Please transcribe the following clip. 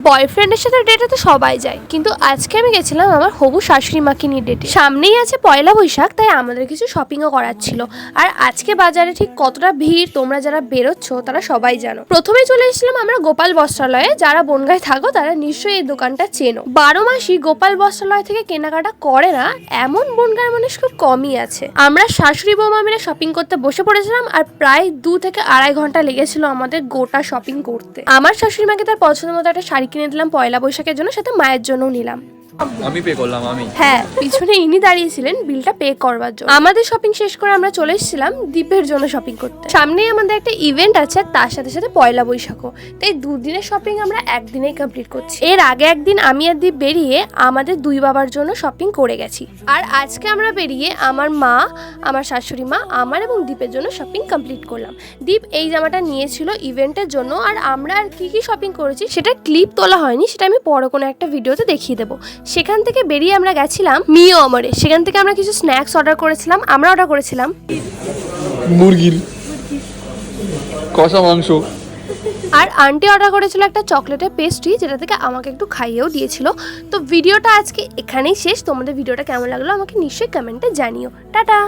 বয়ফ্রেন্ডের সাথে ডেটে তো সবাই যায়, কিন্তু আজকে আমি গেছিলাম আমার হবু শাশুড়ি মাকে নিয়ে ডেটে। সামনেই আছে পয়লা বৈশাখ, তাই আমাদের কিছু শপিংও করার ছিল। আর আজকে বাজারে ঠিক কতটা ভিড় তোমরা যারা বেরোচ্ছ তারা সবাই জানো। প্রথমে চলে এসেছিলাম আমরা গোপাল বস্ত্রালয়ে। যারা বনগাঁয় থাকো তারা নিশ্চয়ই এই দোকানটা চেনো। 12 মাসই গোপাল বস্ত্রালয় থেকে কেনাকাটা করে না এমন বনগাঁয়ের মানুষ খুব কমই আছে। আমরা শাশুড়ি বৌমা মিলে শপিং করতে বসে পড়েছিলাম, আর প্রায় 2 থেকে আড়াই ঘন্টা লেগেছিল আমাদের গোটা শপিং করতে। আমার শাশুড়ি মাকে তার পছন্দ মতো একটা শাড়ি কিনে দিলাম পয়লা বৈশাখের জন্য, সাথে মায়ের জন্যও নিলাম। আমি পে করলাম। হ্যাঁ, পিছনে ইনি দাঁড়িয়েছিলেন বিলটা পে করবার জন্য। আমাদের শপিং শেষ করে আমরা চলে এসেছিলাম দীপের জন্য শপিং করতে। সামনেই আমাদের একটা ইভেন্ট আছে, তার সাথে সাথে পয়লা বৈশাখও, তাই 2 দিনের শপিং আমরা একদিনেই কমপ্লিট করছি। এর আগে একদিন আমি আর দীপ বেরিয়ে আমাদের 2 বাবার জন্য শপিং করে গেছি, আর আজকে আমরা বেরিয়ে আমার মা, আমার শাশুড়ি মা, আমার এবং দীপের জন্য শপিং কমপ্লিট করলাম। দীপ এই জামাটা নিয়েছিল ইভেন্টের জন্য, আর আমরা আর কি শপিং করেছি সেটা ক্লিপ তোলা হয়নি, সেটা আমি পরে কোনো একটা ভিডিওতে দেখিয়ে দেবো। সেখান থেকে বেরিয়ে আমরা গেছিলাম মিও অমরে। সেখান থেকে আমরা কিছু স্ন্যাক্স অর্ডার করেছিলাম। আমরা অর্ডার করেছিলাম মুরগির কষা মাংস, আর আন্টি অর্ডার করেছিল একটা চকলেটের পেস্ট্রি, যেটা থেকে আমাকে একটু খাইয়েও দিয়েছিল। তো ভিডিওটা আজকে এখানেই শেষ। তোমাদের ভিডিওটা কেমন লাগলো আমাকে নিশ্চয়ই কমেন্টে জানিও। টাটা।